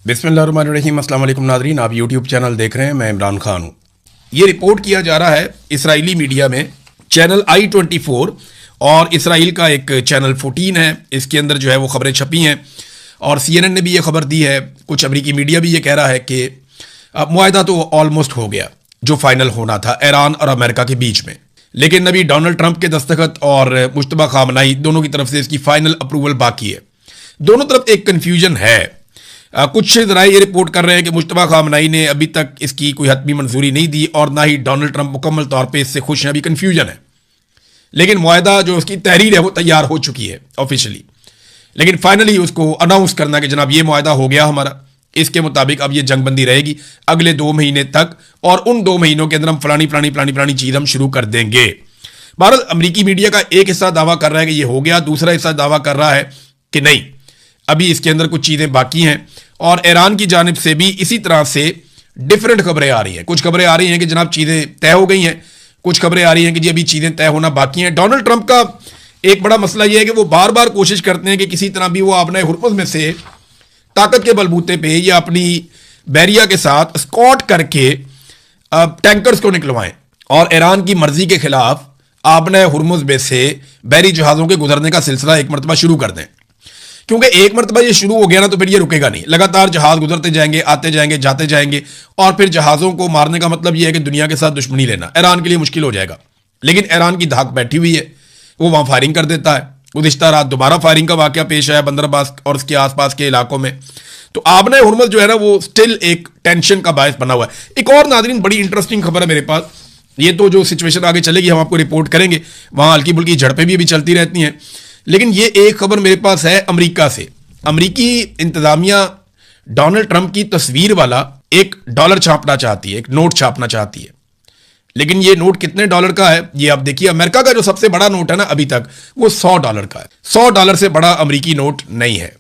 बिस्मिल्लाहिर्रहमानिर्रहीम। अस्सलाम वालेकुम नाज़रीन, आप यूट्यूब चैनल देख रहे हैं। मैं इमरान खान हूँ। ये रिपोर्ट किया जा रहा है इसराइली मीडिया में, चैनल I-24 और इसराइल का एक चैनल 14 है, इसके अंदर जो है वो खबरें छपी हैं और CNN ने भी ये खबर दी है। कुछ अमरीकी मीडिया भी ये कह रहा है कि मुआहदा तो ऑलमोस्ट हो गया जो फाइनल होना था ईरान और अमेरिका के बीच में, लेकिन अभी डोनाल्ड ट्रंप के दस्तखत और मुश्तबा खामनाई दोनों की तरफ से इसकी फाइनल अप्रूवल बाकी है। दोनों तरफ एक कन्फ्यूजन है। कुछ ज़राए ये रिपोर्ट कर रहे हैं कि मुश्तबा खामनाई ने अभी तक इसकी कोई हतमी मंजूरी नहीं दी और ना ही डोनाल्ड ट्रंप मुकम्मल तौर पे इससे खुश हैं। अभी कन्फ्यूजन है, लेकिन मुआहदा जो उसकी तहरीर है वो तैयार हो चुकी है ऑफिशियली, लेकिन फाइनली उसको अनाउंस करना कि जनाब ये मुआहदा हो गया हमारा, इसके मुताबिक अब ये जंगबंदी रहेगी अगले 2 महीने तक और उन 2 महीनों के अंदर हम फलानी चीज़ हम शुरू कर देंगे। बहरहाल अमरीकी मीडिया का एक हिस्सा दावा कर रहा है कि ये हो गया, दूसरा हिस्सा दावा कर रहा है कि नहीं, अभी इसके अंदर कुछ चीज़ें बाकी हैं। और ईरान की जानिब से भी इसी तरह से डिफरेंट खबरें आ रही हैं। कुछ खबरें आ रही हैं कि जनाब चीज़ें तय हो गई हैं, कुछ खबरें आ रही हैं कि जी अभी चीज़ें तय होना बाकी हैं। डोनाल्ड ट्रंप का एक बड़ा मसला यह है कि वो बार बार कोशिश करते हैं कि किसी तरह भी वो अपने हुर्मुज़ में से ताकत के बलबूते पे या अपनी बैरिया के साथ स्कॉट करके टैंकर्स को निकलवाएं और ईरान की मर्जी के खिलाफ आपने हुर्मुज़ में से बैरी जहाज़ों के गुजरने का सिलसिला एक मरतबा शुरू कर दें, क्योंकि एक मरतबा ये शुरू हो गया ना तो फिर ये रुकेगा नहीं। लगातार जहाज़ गुजरते जाएंगे, आते जाएंगे, जाते जाएंगे और फिर जहाज़ों को मारने का मतलब ये है कि दुनिया के साथ दुश्मनी लेना ईरान के लिए मुश्किल हो जाएगा। लेकिन ईरान की धाक बैठी हुई है, वो वहाँ फायरिंग कर देता है। गुज़िश्ता रात दोबारा फायरिंग का वाक़या पेश आया बंदर अब्बास और उसके आसपास के इलाकों में। तो आबने हुर्मुज़ जो है ना वो स्टिल एक टेंशन का बायस बना हुआ है। एक और नाज़रीन बड़ी इंटरेस्टिंग खबर है मेरे पास। ये तो जो सिचुएशन आगे चलेगी हम आपको रिपोर्ट करेंगे, वहाँ हल्की बुल्की झड़पें भी चलती रहती हैं, लेकिन ये एक खबर मेरे पास है अमरीका से। अमरीकी इंतजामिया डोनाल्ड ट्रंप की तस्वीर वाला एक डॉलर छापना चाहती है, एक नोट छापना चाहती है, लेकिन ये नोट कितने डॉलर का है ये आप देखिए। अमेरिका का जो सबसे बड़ा नोट है ना अभी तक वो $100 का है। $100 से बड़ा अमरीकी नोट नहीं है।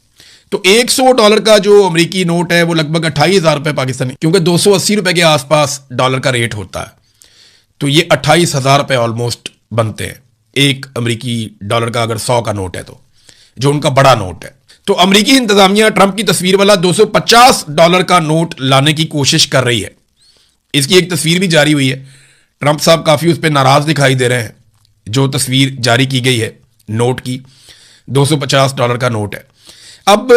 तो $100 का जो अमरीकी नोट है वो लगभग 28,000 रुपए पाकिस्तानी, क्योंकि 280 रुपए के आसपास डॉलर का रेट होता है, तो ये 28,000 रुपए ऑलमोस्ट बनते हैं एक अमरीकी डॉलर का अगर 100 का नोट है तो, जो उनका बड़ा नोट है। तो अमरीकी इंतजामिया ट्रंप की तस्वीर वाला $250 का नोट लाने की कोशिश कर रही है। इसकी एक तस्वीर भी जारी हुई है। ट्रंप साहब काफ़ी उस पर नाराज़ दिखाई दे रहे हैं। जो तस्वीर जारी की गई है नोट की, $250 का नोट है। अब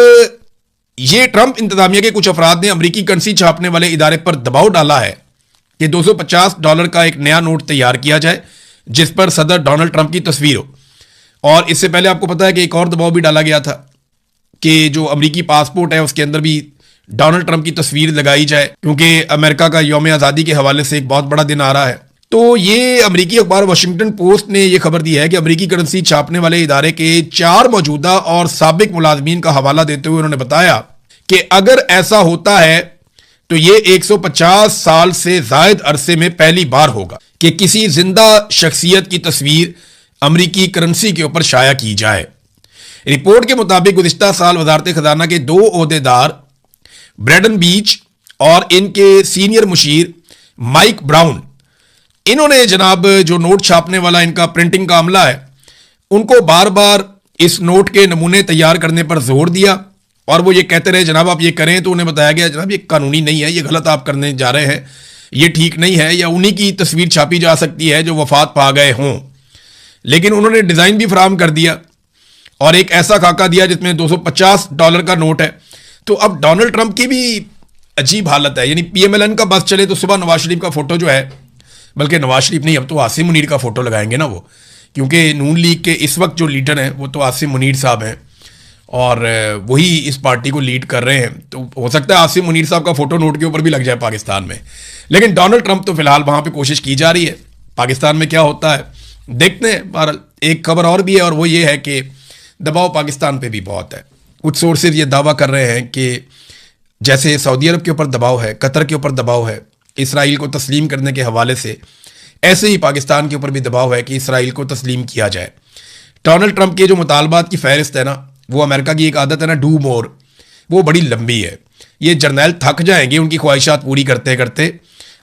ये ट्रंप इंतजामिया के कुछ अफराद ने अमरीकी करेंसी छापने वाले इदारे पर दबाव डाला है कि $250 का एक नया नोट तैयार किया जाए जिस पर सदर डोनाल्ड ट्रंप की तस्वीर हो। और इससे पहले आपको पता है कि एक और दबाव भी डाला गया था कि जो अमरीकी पासपोर्ट है उसके अंदर भी डोनाल्ड ट्रंप की तस्वीर लगाई जाए, क्योंकि अमेरिका का यौम आज़ादी के हवाले से एक बहुत बड़ा दिन आ रहा है। तो ये अमरीकी अखबार वाशिंगटन पोस्ट ने यह खबर दी है कि अमरीकी करेंसी छापने वाले इदारे के 4 मौजूदा और साबिक मुलाजमीन का हवाला देते हुए उन्होंने बताया कि अगर ऐसा होता है तो ये 150 साल से जायद अरसे में पहली बार होगा कि किसी जिंदा शख्सियत की तस्वीर अमरीकी करेंसी के ऊपर शाया की जाए। रिपोर्ट के मुताबिक गुज़िश्ता साल वज़ारत ख़ज़ाना के 2 ओहदेदार ब्रैडन बीच और इनके सीनियर मुशीर माइक ब्राउन, इन्होंने जनाब जो नोट छापने वाला इनका प्रिंटिंग का अमला है उनको बार बार इस नोट के नमूने तैयार करने पर जोर दिया और वो ये कहते रहे जनाब आप ये करें, तो उन्हें बताया गया जनाब ये कानूनी नहीं है, ये गलत आप करने जा रहे हैं, ये ठीक नहीं है, या उन्हीं की तस्वीर छापी जा सकती है जो वफात पा गए हों। लेकिन उन्होंने डिज़ाइन भी फराहम कर दिया और एक ऐसा खाका दिया जिसमें $250 का नोट है। तो अब डोनाल्ड ट्रंप की भी अजीब हालत है, यानी PMLN का बस चले तो सुबह नवाज शरीफ का फोटो जो है, बल्कि नवाज शरीफ नहीं अब तो आसिम मुनीर का फोटो लगाएंगे ना वो, क्योंकि नून लीग के इस वक्त जो लीडर हैं वो तो आसिम मुनीर साहब हैं और वही इस पार्टी को लीड कर रहे हैं। तो हो सकता है आसिम मुनीर साहब का फोटो नोट के ऊपर भी लग जाए पाकिस्तान में, लेकिन डोनाल्ड ट्रंप तो फिलहाल वहाँ पे कोशिश की जा रही है। पाकिस्तान में क्या होता है देखते हैं। बहरहाल एक खबर और भी है और वो ये है कि दबाव पाकिस्तान पे भी बहुत है। कुछ सोर्सेज ये दावा कर रहे हैं कि जैसे सऊदी अरब के ऊपर दबाव है, कतर के ऊपर दबाव है इसराइल को तस्लीम करने के हवाले से, ऐसे ही पाकिस्तान के ऊपर भी दबाव है कि इसराइल को तस्लीम किया जाए। डोनाल्ड ट्रंप के जो मुतालबात की फहरिस्त है ना, वो अमेरिका की एक आदत है ना डू मोर, वो बड़ी लंबी है। ये जर्नैल थक जाएंगे उनकी ख्वाहिशात पूरी करते करते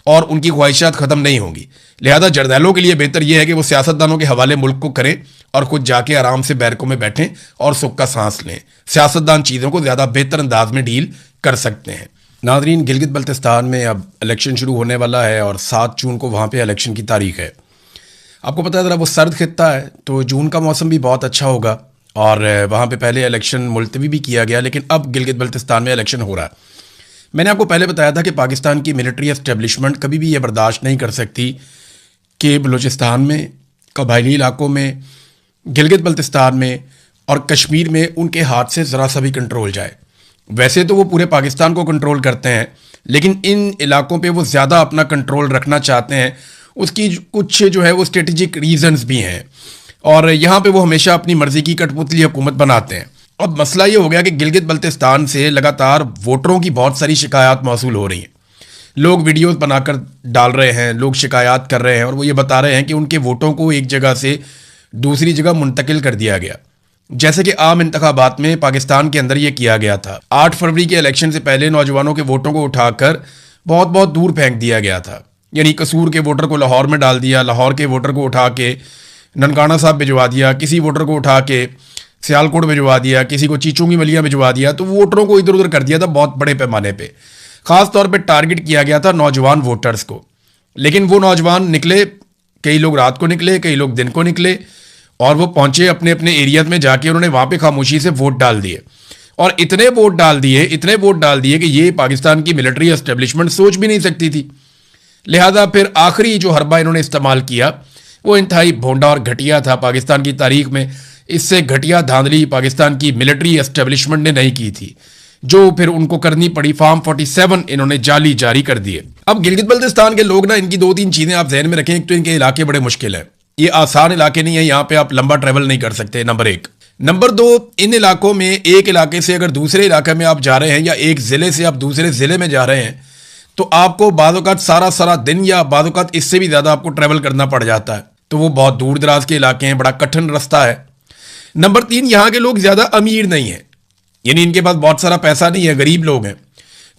और उनकी ख्वाहिशात ख़त्म नहीं होंगी। लिहाजा जरदैलों के लिए बेहतर यह है कि वो सियासतदानों के हवाले मुल्क को करें और खुद जाके आराम से बैरकों में बैठें और सुख का सांस लें। सियासतदान चीज़ों को ज़्यादा बेहतर अंदाज में डील कर सकते हैं। नाज़रीन, गिलगित बल्तिस्तान में अब इलेक्शन शुरू होने वाला है और 7 जून को वहाँ पे इलेक्शन की तारीख है। आपको पता है ज़रा वो सर्द खित्ता है, तो जून का मौसम भी बहुत अच्छा होगा और वहाँ पे पहले इलेक्शन मुलतवी भी किया गया, लेकिन अब गिलगित बल्तिस्तान में इलेक्शन हो रहा है। मैंने आपको पहले बताया था कि पाकिस्तान की मिलिट्री एस्टेब्लिशमेंट कभी भी ये बर्दाश्त नहीं कर सकती कि बलूचिस्तान में, कबायली इलाकों में, गिलगित बल्तिस्तान में और कश्मीर में उनके हाथ से ज़रा सा भी कंट्रोल जाए। वैसे तो वो पूरे पाकिस्तान को कंट्रोल करते हैं, लेकिन इन इलाकों पे वो ज़्यादा अपना कंट्रोल रखना चाहते हैं। उसकी कुछ जो है वो स्ट्रेटजिक रीजंस भी हैं और यहाँ पे वो हमेशा अपनी मर्ज़ी की कठपुतली हुकूमत बनाते हैं। अब मसला ये हो गया कि गिलगित बल्तिस्तान से लगातार वोटरों की बहुत सारी शिकायत मौसूल हो रही हैं। लोग वीडियोस बनाकर डाल रहे हैं, लोग शिकायत कर रहे हैं और वो ये बता रहे हैं कि उनके वोटों को एक जगह से दूसरी जगह मुंतकिल कर दिया गया। जैसे कि आम इंतखाबात में पाकिस्तान के अंदर ये किया गया था। 8 फरवरी के इलेक्शन से पहले नौजवानों के वोटों को उठाकर बहुत बहुत दूर फेंक दिया गया था। यानी कसूर के वोटर को लाहौर में डाल दिया, लाहौर के वोटर को उठा के ननकाना साहब भिजवा दिया, किसी वोटर को उठा के सियालकोट भिजवा दिया, किसी को चीचों की मलिया भिजवा दिया। तो वोटरों को इधर उधर कर दिया था बहुत बड़े पैमाने पे। ख़ास तौर पे टारगेट किया गया था नौजवान वोटर्स को। लेकिन वो नौजवान निकले, कई लोग रात को निकले, कई लोग दिन को निकले और वो पहुंचे अपने अपने एरिया में जाके उन्होंने वहाँ पे खामोशी से वोट डाल दिए और इतने वोट डाल दिए कि ये पाकिस्तान की मिलिट्री एस्टेब्लिशमेंट सोच भी नहीं सकती थी। लिहाजा फिर आखिरी जो हरबा इन्होंने इस्तेमाल किया वो इंतहाई भोंडा और घटिया था। पाकिस्तान की तारीख में इससे घटिया धांधली पाकिस्तान की मिलिट्री एस्टेब्लिशमेंट ने नहीं की थी, जो फिर उनको करनी पड़ी। फार्म 47 इन्होंने जाली जारी कर दिए। अब गिलगित बल्तिस्तान के लोग ना, इनकी 2-3 चीज़ें आप जहन में रखें। एक तो इनके इलाके बड़े मुश्किल हैं, ये आसान इलाके नहीं है, यहाँ पे आप लंबा ट्रैवल नहीं कर सकते, नंबर 1। नंबर 2, इन इलाकों में एक इलाके से अगर दूसरे इलाके में आप जा रहे हैं या एक ज़िले से आप दूसरे ज़िले में जा रहे हैं तो आपको बाज़-औक़ात सारा दिन या बाज़-औक़ात इससे भी ज़्यादा आपको ट्रैवल करना पड़ जाता है। तो वो बहुत दूर दराज के इलाके हैं, बड़ा कठिन रास्ता है। नंबर 3, यहाँ के लोग ज़्यादा अमीर नहीं हैं, यानी इनके पास बहुत सारा पैसा नहीं है, गरीब लोग हैं,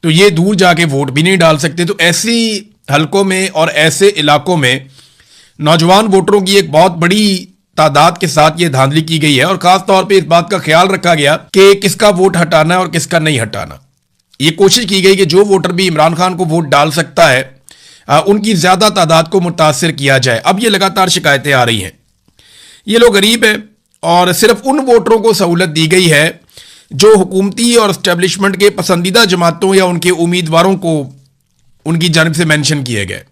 तो ये दूर जाके वोट भी नहीं डाल सकते। तो ऐसी हलकों में और ऐसे इलाकों में नौजवान वोटरों की एक बहुत बड़ी तादाद के साथ ये धांधली की गई है और ख़ास तौर पे इस बात का ख्याल रखा गया कि किसका वोट हटाना है और किसका नहीं हटाना। ये कोशिश की गई कि जो वोटर भी इमरान खान को वोट डाल सकता है उनकी ज़्यादा तादाद को मुतासिर किया जाए। अब ये लगातार शिकायतें आ रही हैं, ये लोग गरीब हैं और सिर्फ उन वोटरों को सहूलत दी गई है जो हुकूमती और इस्टेब्लिशमेंट के पसंदीदा जमातों या उनके उम्मीदवारों को उनकी जानिब से मेंशन किए गए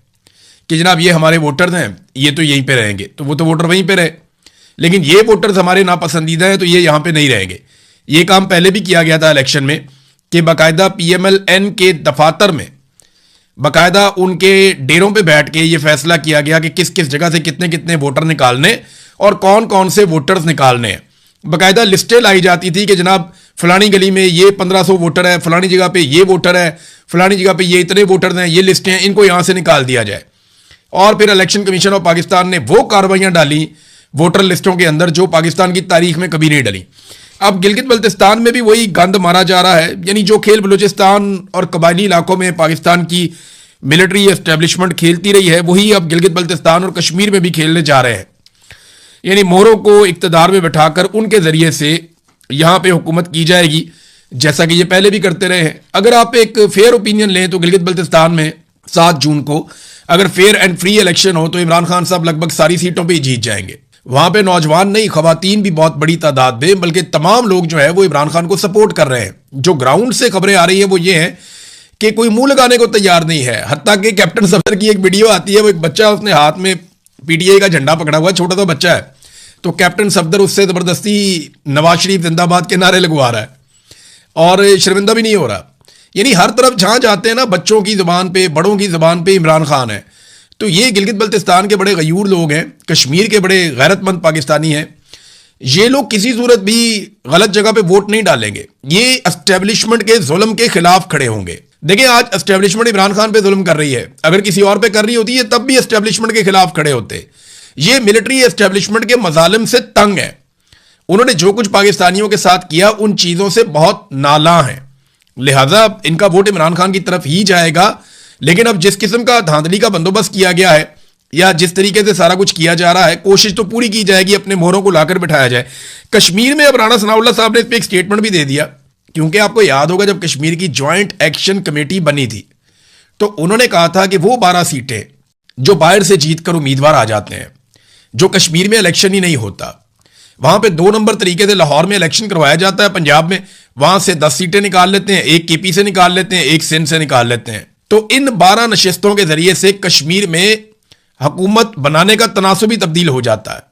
कि जनाब ये हमारे वोटर्स हैं, ये तो यहीं पे रहेंगे। तो वो तो वोटर वहीं पे रहे, लेकिन ये वोटर्स हमारे नापसंदीदा हैं तो ये यहाँ पे नहीं रहेंगे। ये काम पहले भी किया गया था इलेक्शन में कि बाकायदा PMLN के दफातर में बाकायदा उनके डेरों पे बैठ के ये फैसला किया गया कि किस किस जगह से कितने कितने वोटर निकालने और कौन कौन से वोटर्स निकालने हैं। बाकायदा लिस्टें लाई जाती थी कि जनाब फलानी गली में ये 1500 वोटर है, फलानी जगह पे ये वोटर है, फलानी जगह पे ये इतने वोटर्स हैं, ये लिस्टें हैं, इनको यहाँ से निकाल दिया जाए। और फिर इलेक्शन कमीशन ऑफ पाकिस्तान ने वो कार्रवाइयाँ डाली वोटर लिस्टों के अंदर जो पाकिस्तान की तारीख में कभी नहीं डली। अब गिलगित बल्तिस्तान में भी वही गंद मारा जा रहा है, यानी जो खेल बलूचिस्तान और कबायली इलाकों में पाकिस्तान की मिलिट्री एस्टेब्लिशमेंट खेलती रही है वही अब गिलगित बल्तिस्तान और कश्मीर में भी खेलने जा रहे हैं। यानी मोहरों को इक्तदार में बैठाकर उनके ज़रिए से यहाँ पे हुकूमत की जाएगी, जैसा कि ये पहले भी करते रहे हैं। अगर आप एक फेयर ओपिनियन लें तो गिलगित बल्तिस्तान में 7 जून को अगर फेयर एंड फ्री इलेक्शन हो तो इमरान खान साहब लगभग सारी सीटों पे ही जीत जाएंगे। वहाँ पे नौजवान नहीं, खवातीन भी बहुत बड़ी तादाद में, बल्कि तमाम लोग जो है वो इमरान खान को सपोर्ट कर रहे हैं। जो ग्राउंड से खबरें आ रही है वो ये है कि कोई मुंह लगाने को तैयार नहीं है। हत्ता कि कैप्टन सफदर की एक वीडियो आती है, वो एक बच्चा उसने हाथ में PTI का झंडा पकड़ा हुआ, छोटा सा बच्चा है, तो कैप्टन सफदर उससे ज़बरदस्ती नवाज शरीफ जिंदाबाद के नारे लगवा रहा है और शर्मिंदा भी नहीं हो रहा। यानी हर तरफ जहाँ जाते हैं ना, बच्चों की ज़बान पे, बड़ों की ज़बान पे इमरान खान है। तो ये गिलगित बल्तिस्तान के बड़े गयूर लोग हैं, कश्मीर के बड़े गैरतमंद पाकिस्तानी हैं। ये लोग किसी सूरत भी गलत जगह पे वोट नहीं डालेंगे, ये एस्टेब्लिशमेंट के जुल्म के खिलाफ खड़े होंगे। देखिए आज एस्टेब्लिशमेंट इमरान खान पे जुल्म कर रही है, अगर किसी और पे कर रही होती है तब भी एस्टेब्लिशमेंट के खिलाफ खड़े होते। ये मिलिट्री एस्टेब्लिशमेंट के मजालिम से तंग है। उन्होंने जो कुछ पाकिस्तानियों के साथ किया उन चीज़ों से बहुत नाला है, लिहाजा इनका वोट इमरान खान की तरफ ही जाएगा। लेकिन अब जिस किस्म का धांधली का बंदोबस्त किया गया है या जिस तरीके से सारा कुछ किया जा रहा है, कोशिश तो पूरी की जाएगी अपने मोहरों को लाकर बिठाया जाए। कश्मीर में अब राणा सनाउल्लाह साहब ने इस पर एक स्टेटमेंट भी दे दिया, क्योंकि आपको याद होगा जब कश्मीर की ज्वाइंट एक्शन कमेटी बनी थी तो उन्होंने कहा था कि वो 12 सीटें जो बाहर से जीतकर उम्मीदवार आ जाते हैं, जो कश्मीर में इलेक्शन ही नहीं होता, वहां पे 2 नंबर तरीके से लाहौर में इलेक्शन करवाया जाता है, पंजाब में वहां से 10 सीटें निकाल लेते हैं, एक केपी से निकाल लेते हैं, एक सिंध से निकाल लेते हैं। तो इन 12 नशिस्तों के जरिए से कश्मीर में हुकूमत बनाने का तनासुब ही तब्दील हो जाता है।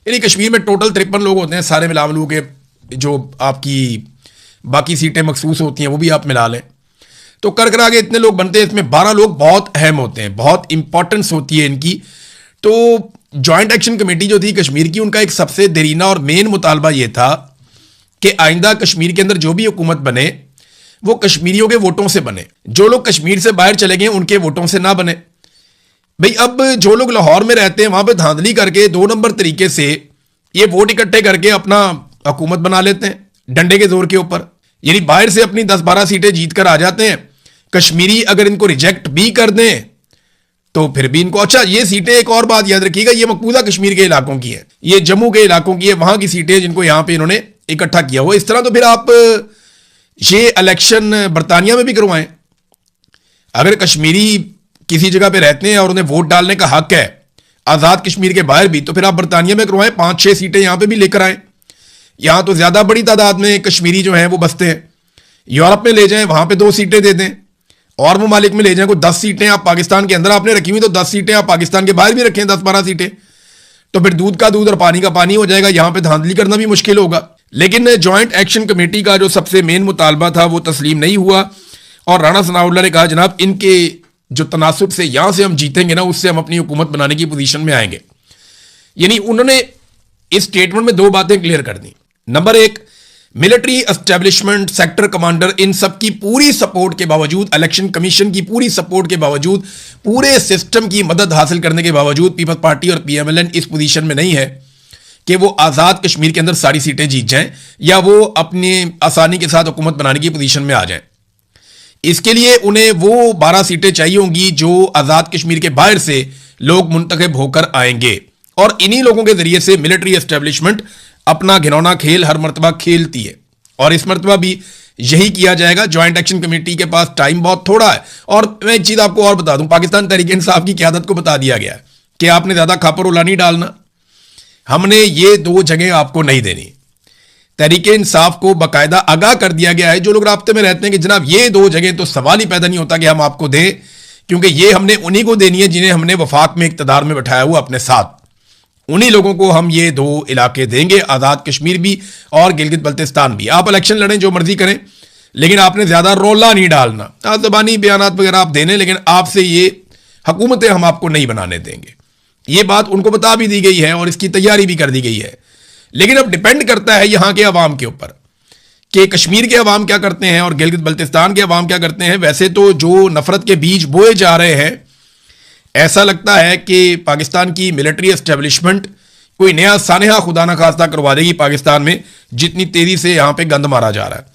यानी कश्मीर में टोटल 53 लोग होते हैं, सारे मिला मिलू के जो आपकी बाकी सीटें मखसूस होती हैं वो भी आप मिला लें, तो कर करा के इतने लोग बनते हैं। इसमें 12 लोग बहुत अहम होते हैं, बहुत इंपॉर्टेंस होती है इनकी। तो ज्वाइंट एक्शन कमेटी जो थी कश्मीर की, उनका एक सबसे देरीना और मेन मुतालबा यह था कि आइंदा कश्मीर के अंदर जो भी हुकूमत बने वो कश्मीरियों के वोटों से बने, जो लोग कश्मीर से बाहर चले गए उनके वोटों से ना बने। भाई अब जो लोग लाहौर में रहते हैं वहां पे धांधली करके 2 नंबर तरीके से ये वोट इकट्ठे करके अपना हुकूमत बना लेते हैं डंडे के जोर के ऊपर। यानी बाहर से अपनी 10-12 सीटें जीत कर आ जाते हैं, कश्मीरी अगर इनको रिजेक्ट भी कर दें तो फिर भी इनको, अच्छा ये सीटें, एक और बात याद रखिएगा, ये मकबूजा कश्मीर के इलाकों की है, ये जम्मू के इलाकों की है, वहां की सीटें जिनको यहां पे इन्होंने इकट्ठा किया हुआ। इस तरह तो फिर आप ये इलेक्शन बरतानिया में भी करवाएं। अगर कश्मीरी किसी जगह पे रहते हैं और उन्हें वोट डालने का हक है आजाद कश्मीर के बाहर भी, तो फिर आप बरतानिया में करवाएं, 5-6 सीटें यहां पे भी लेकर आए। यहां तो ज्यादा बड़ी तादाद में कश्मीरी जो हैं वो बसते हैं। यूरोप में ले जाएं, वहां पे 2 सीटें दे दें, और ममालिक में ले जाएं, कोई 10 सीटें आप पाकिस्तान के अंदर आपने रखी हुई तो 10 सीटें आप पाकिस्तान के बाहर भी रखें, 10-12 सीटें, तो फिर दूध का दूध और पानी का पानी हो जाएगा। यहां पे धांधली करना भी मुश्किल होगा। लेकिन ज्वाइंट एक्शन कमेटी का जो सबसे मेन मुतालबा था वो तस्लीम नहीं हुआ, और राणा सनाउल्लाह ने कहा जनाब इनके जो तनासुब से यहां से हम जीतेंगे ना, उससे हम अपनी हुकूमत बनाने की पोजीशन में आएंगे। यानी उन्होंने इस स्टेटमेंट में 2 बातें क्लियर कर दी। Number 1, military establishment, sector commander, इन सब की पूरी सपोर्ट के बावजूद, इलेक्शन कमीशन की पूरी सपोर्ट के बावजूद, पूरे सिस्टम की मदद हासिल करने के बावजूद पीपल्स पार्टी और पीएमएलएन इस पोजीशन में नहीं है कि वो आजाद कश्मीर के अंदर सारी सीटें जीत जाएं या वो अपनी आसानी के साथ हुकूमत बनाने की पोजीशन में आ जाएं। इसके लिए उन्हें वो 12 सीटें चाहिए होंगी जो आजाद कश्मीर के बाहर से लोग मुंतखब होकर आएंगे, और इन्हीं लोगों के जरिए से मिलिट्री एस्टेब्लिशमेंट अपना घिनौना खेल हर मरतबा खेलती है, और इस मरतबा भी यही किया जाएगा। ज्वाइंट एक्शन कमेटी के पास टाइम बहुत थोड़ा है। और मैं एक चीज आपको और बता दूं, पाकिस्तान तहरीक इंसाफ की क़यादत को बता दिया गया है कि आपने ज्यादा खापर उला नहीं डालना, हमने ये 2 जगह आपको नहीं देनी। तहरीक इंसाफ को बाकायदा आगाह कर दिया गया है, जो लोग राब्ते में रहते हैं, कि जनाब ये 2 जगह तो सवाल ही पैदा नहीं होता कि हम आपको दें, क्योंकि ये हमने उन्हीं को देनी है जिन्हें हमने वफाक में इक़्तिदार में बैठाया हुआ अपने साथ। उन्हीं लोगों को हम ये 2 इलाके देंगे, आजाद कश्मीर भी और गिलगित बल्तिस्तान भी। आप इलेक्शन लड़ें, जो मर्जी करें, लेकिन आपने ज्यादा रोला नहीं डालना। ज़बानी बयानात वगैरह आप देने, लेकिन आपसे ये हुकूमतें हम आपको नहीं बनाने देंगे। ये बात उनको बता भी दी गई है और इसकी तैयारी भी कर दी गई है। लेकिन अब डिपेंड करता है यहां के अवाम के ऊपर कि कश्मीर के अवाम क्या करते हैं और गिलगित बल्तिस्तान के अवाम क्या करते हैं। वैसे तो जो नफरत के बीज बोए जा रहे हैं, ऐसा लगता है कि पाकिस्तान की मिलिट्री एस्टेब्लिशमेंट कोई नया सानहा खुदा न खास्ता करवा देगी पाकिस्तान में, जितनी तेजी से यहां पे गंद मारा जा रहा है।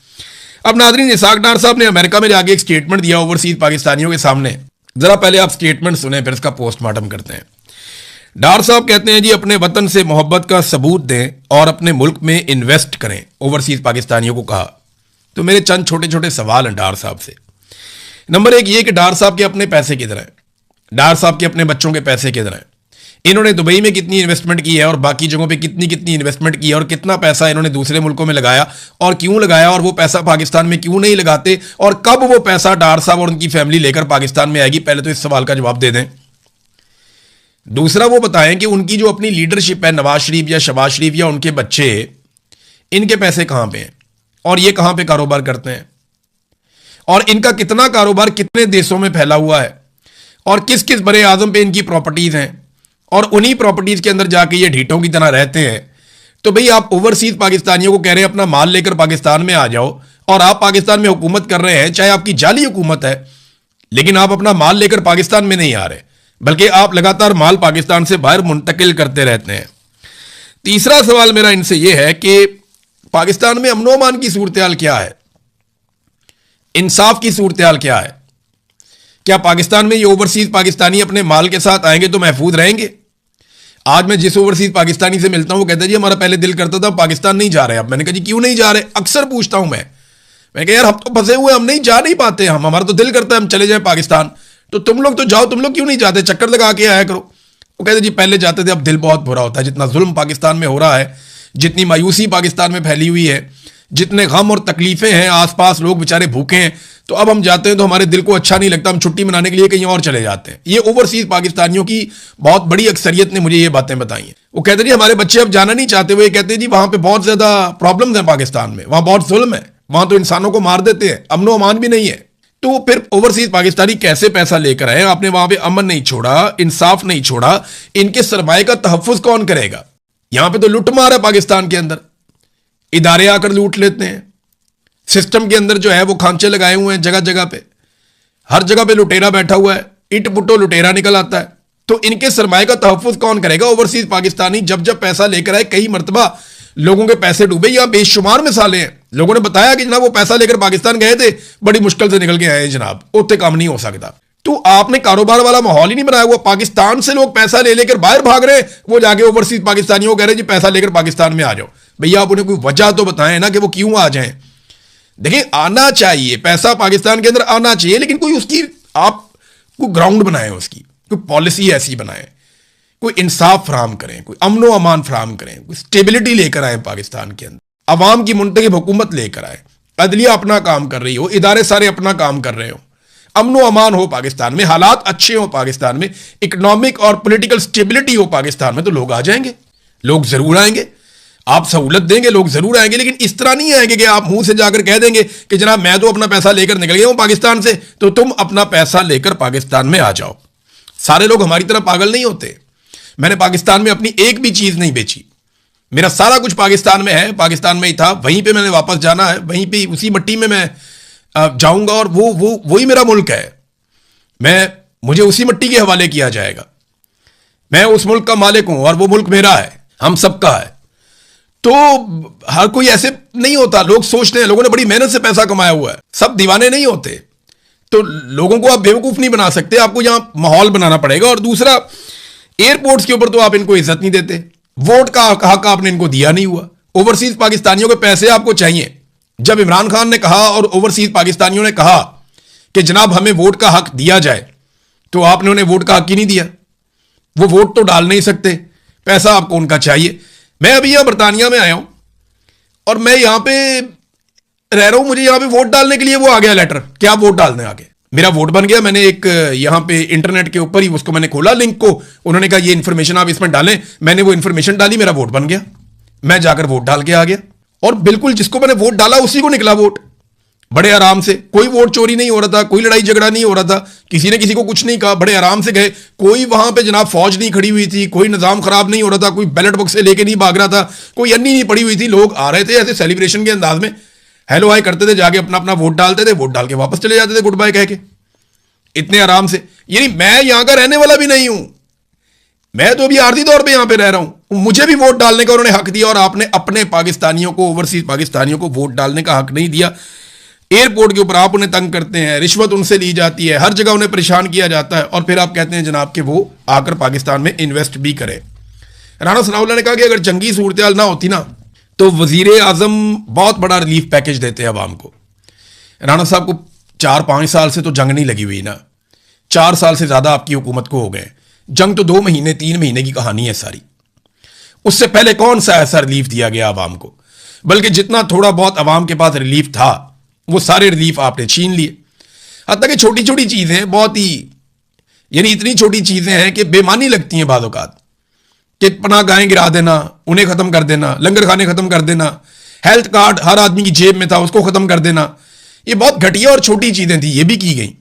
अब नाज़रीन, इसाक डार साहब ने अमेरिका में जाके एक स्टेटमेंट दिया ओवरसीज पाकिस्तानियों के सामने। जरा पहले आप स्टेटमेंट सुने, फिर इसका पोस्टमार्टम करते हैं। डार साहब कहते हैं जी, अपने वतन से मोहब्बत का सबूत दें और अपने मुल्क में इन्वेस्ट करें, ओवरसीज पाकिस्तानियों को कहा। तो मेरे चंद छोटे छोटे सवाल हैं डार साहब से। नंबर 1 ये कि डार साहब के अपने पैसे किधर हैं, डार साहब के अपने बच्चों के पैसे किधर हैं, इन्होंने दुबई में कितनी इन्वेस्टमेंट की है और बाकी जगहों पे कितनी कितनी इन्वेस्टमेंट की है, और कितना पैसा इन्होंने दूसरे मुल्कों में लगाया और क्यों लगाया, और वो पैसा पाकिस्तान में क्यों नहीं लगाते, और कब वो पैसा डार साहब और उनकी फैमिली लेकर पाकिस्तान में आएगी। पहले तो इस सवाल का जवाब दे दें। दूसरा वो बताएं कि उनकी जो अपनी लीडरशिप है, नवाज शरीफ या शहबाज शरीफ या उनके बच्चे, इनके पैसे कहां पे हैं और ये कहां पे कारोबार करते हैं, और इनका कितना कारोबार कितने देशों में फैला हुआ है, और किस किस बड़े आजम पे इनकी प्रॉपर्टीज हैं, और उन्हीं प्रॉपर्टीज के अंदर जाके ये ढीठों की तरह रहते हैं। तो भाई आप ओवरसीज पाकिस्तानियों को कह रहे हैं अपना माल लेकर पाकिस्तान में आ जाओ, और आप पाकिस्तान में हुकूमत कर रहे हैं, चाहे आपकी जाली हुकूमत है, लेकिन आप अपना माल लेकर पाकिस्तान में नहीं आ रहे, बल्कि आप लगातार माल पाकिस्तान से बाहर मुंतकिल करते रहते हैं। तीसरा सवाल मेरा इनसे यह है कि पाकिस्तान में अमनो अमान की सूरत हाल क्या है, इंसाफ की सूरत हाल क्या है। क्या पाकिस्तान में ये ओवरसीज पाकिस्तानी अपने माल के साथ आएंगे तो महफूज रहेंगे? आज मैं जिस ओवरसीज पाकिस्तानी से मिलता हूं वो कहता है जी हमारा पहले दिल करता था पाकिस्तान नहीं जा रहे। अब मैंने कहा जी क्यों नहीं जा रहे? अक्सर पूछता हूं मैं कहा यार हम तो फंसे हुए, हम नहीं जा नहीं पाते, हमारा तो दिल करता है हम चले जाए पाकिस्तान, तो तुम लोग तो जाओ, तुम लोग क्यों नहीं जाते, चक्कर लगा के आया करो। वो कहते जी पहले जाते थे, अब दिल बहुत बुरा होता है, जितना जुल्म पाकिस्तान में हो रहा है, जितनी मायूसी पाकिस्तान में फैली हुई है, जितने गम और तकलीफें हैं, आसपास लोग बेचारे भूखे हैं, तो अब हम जाते हैं तो हमारे दिल को अच्छा नहीं लगता, हम छुट्टी मनाने के लिए कहीं और चले जाते हैं। ये ओवरसीज पाकिस्तानियों की बहुत बड़ी अक्सरियत ने मुझे ये बातें बताई हैं। वो कहते जी हमारे बच्चे अब जाना नहीं चाहते, वो ये कहते जी वहां पे बहुत ज्यादा प्रॉब्लम्स हैं पाकिस्तान में, वहां बहुत जुल्म है, वहां तो इंसानों को मार देते हैं, अमनो अमान भी नहीं है। तो फिर ओवरसीज पाकिस्तानी कैसे पैसा लेकर आए? आपने वहां पे अमन नहीं छोड़ा, इंसाफ नहीं छोड़ा, इनके सरमाए का तहफ्फुज कौन करेगा? यहां पे तो लुटमार है पाकिस्तान के अंदर, इदारे आकर लूट लेते हैं, सिस्टम के अंदर जो है वो खांचे लगाए हुए हैं जगह जगह पे, हर जगह पे लुटेरा बैठा हुआ है, इट पुट्टो लुटेरा निकल आता है। तो इनके सरमाए का तहफ्फुज कौन करेगा? ओवरसीज पाकिस्तानी जब जब पैसा लेकर आए, कई मरतबा लोगों के पैसे डूबे, यहां बेशुमार मिसालें हैं। लोगों ने बताया कि जनाब वो पैसा लेकर पाकिस्तान गए थे, बड़ी मुश्किल से निकल के आए जनाब, उत्ते काम नहीं हो सकता। तो आपने कारोबार वाला माहौल ही नहीं बनाया हुआ। पाकिस्तान से लोग पैसा ले लेकर बाहर भाग रहे हैं, वो जाके ओवरसीज पाकिस्तानियों को कह रहे हैं जी पैसा लेकर पाकिस्तान में आ जाओ। भैया आप उन्हें कोई वजह तो बताएं ना कि वो क्यों आ जाएं। देखिए आना चाहिए पैसा, पाकिस्तान के अंदर आना चाहिए, लेकिन कोई उसकी आप कोई ग्राउंड बनाएं, उसकी कोई पॉलिसी ऐसी बनाएं, कोई इंसाफ फराम करें, कोई अमनो अमान फराम करें, कोई स्टेबिलिटी लेकर आए पाकिस्तान के अंदर, अवाम की मुंतखब हुकूमत लेकर आए, अदलिया अपना काम कर रही हो, इदारे सारे अपना काम कर रहे हो, अमनो अमान हो पाकिस्तान में, हालात अच्छे हो पाकिस्तान में, इकोनॉमिक और पॉलिटिकल स्टेबिलिटी हो पाकिस्तान में, तो लोग आ जाएंगे, लोग जरूर आएंगे। आप सहूलत देंगे, लोग जरूर आएंगे, लेकिन इस तरह नहीं आएंगे कि आप मुंह से जाकर कह देंगे कि जनाब मैं तो अपना पैसा लेकर निकल गया हूं पाकिस्तान से, तो तुम अपना पैसा लेकर पाकिस्तान में आ जाओ। सारे लोग हमारी तरह पागल नहीं होते। मैंने पाकिस्तान में अपनी एक भी चीज नहीं बेची, मेरा सारा कुछ पाकिस्तान में है, पाकिस्तान में ही था, वहीं पे मैंने वापस जाना है, वहीं पे उसी मिट्टी में मैं जाऊंगा, और वही मेरा मुल्क है। मुझे उसी मिट्टी के हवाले किया जाएगा। मैं उस मुल्क का मालिक हूं और वो मुल्क मेरा है, हम सबका है। तो हर कोई ऐसे नहीं होता। लोग सोचते हैं लोगों ने बड़ी मेहनत से पैसा कमाया हुआ है, सब दीवाने नहीं होते। तो लोगों को आप बेवकूफ नहीं बना सकते, आपको यहां माहौल बनाना पड़ेगा। और दूसरा, एयरपोर्ट्स के ऊपर तो आप इनको इज्जत नहीं देते, वोट का हक आपने इनको दिया नहीं हुआ। ओवरसीज पाकिस्तानियों के पैसे आपको चाहिए। जब इमरान खान ने कहा और ओवरसीज पाकिस्तानियों ने कहा कि जनाब हमें वोट का हक दिया जाए, तो आपने उन्हें वोट का हक ही नहीं दिया। वो वोट तो डाल नहीं सकते, पैसा आपको उनका चाहिए। मैं अभी यहां बरतानिया में आया हूं और मैं यहां पे रह रहा हूं, मुझे यहां पे वोट डालने के लिए वो आ गया लेटर कि आप वोट डालने आ गए। मेरा वोट बन गया। मैंने एक यहां पे इंटरनेट के ऊपर ही उसको मैंने खोला, लिंक को, उन्होंने कहा ये इंफॉर्मेशन आप इसमें डालें। मैंने वो इंफॉर्मेशन डाली, मेरा वोट बन गया, मैं जाकर वोट डाल के आ गया। और बिल्कुल जिसको मैंने वोट डाला उसी को निकला वोट, बड़े आराम से। कोई वोट चोरी नहीं हो रहा था, कोई लड़ाई झगड़ा नहीं हो रहा था, किसी ने किसी को कुछ नहीं कहा, बड़े आराम से गए। कोई वहां पे जनाब फौज नहीं खड़ी हुई थी, कोई निजाम खराब नहीं हो रहा था, कोई बैलेट बॉक्स से लेके नहीं भाग रहा था, कोई अन्नी नहीं पड़ी हुई थी। लोग आ रहे थे ऐसे सेलिब्रेशन के अंदाज में, हेलो हाय करते थे, जाके अपना अपना वोट डालते थे, वोट डाल के वापस चले जाते थे गुड बाय कह के, इतने आराम से। यानी मैं यहां का रहने वाला भी नहीं हूं, मैं तो अभी आर्थिक तौर पे यहां पे रह रहा हूं। मुझे भी वोट डालने का उन्होंने हक दिया और आपने अपने पाकिस्तानियों को, ओवरसीज पाकिस्तानियों को वोट डालने का हक नहीं दिया। एयरपोर्ट के ऊपर आप उन्हें तंग करते हैं, रिश्वत उनसे ली जाती है, हर जगह उन्हें परेशान किया जाता है, और फिर आप कहते हैं जनाब कि वो आकर पाकिस्तान में इन्वेस्ट भी करें। राणा सनाउल्लाह ने कहा कि अगर जंगी सूरत हाल ना होती ना तो वजीर आजम बहुत बड़ा रिलीफ पैकेज देते हैं अवाम को। राणा साहब को 4-5 साल से तो जंग नहीं लगी हुई ना, 4 साल से ज्यादा आपकी हुकूमत को हो गए। जंग तो 2 महीने 3 महीने की कहानी है सारी। उससे पहले कौन सा ऐसा रिलीफ दिया गया अवाम को? बल्कि जितना थोड़ा बहुत अवाम के पास रिलीफ था वो सारे रिलीफ आपने छीन लिए। हत्ता कि छोटी छोटी चीजें, बहुत ही यानी इतनी छोटी चीजें हैं कि बेमानी लगती हैं बाज़ औक़ात, कि पनाह गाहें गिरा देना, उन्हें खत्म कर देना, लंगर खाने खत्म कर देना, हेल्थ कार्ड हर आदमी की जेब में था उसको खत्म कर देना। ये बहुत घटिया और छोटी चीजें थी, ये भी की गई।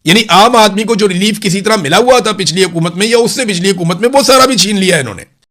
यानी आम आदमी को जो रिलीफ किसी तरह मिला हुआ था पिछली हुकूमत में या उससे पिछली हुकूमत में, वो सारा भी छीन लिया इन्होंने।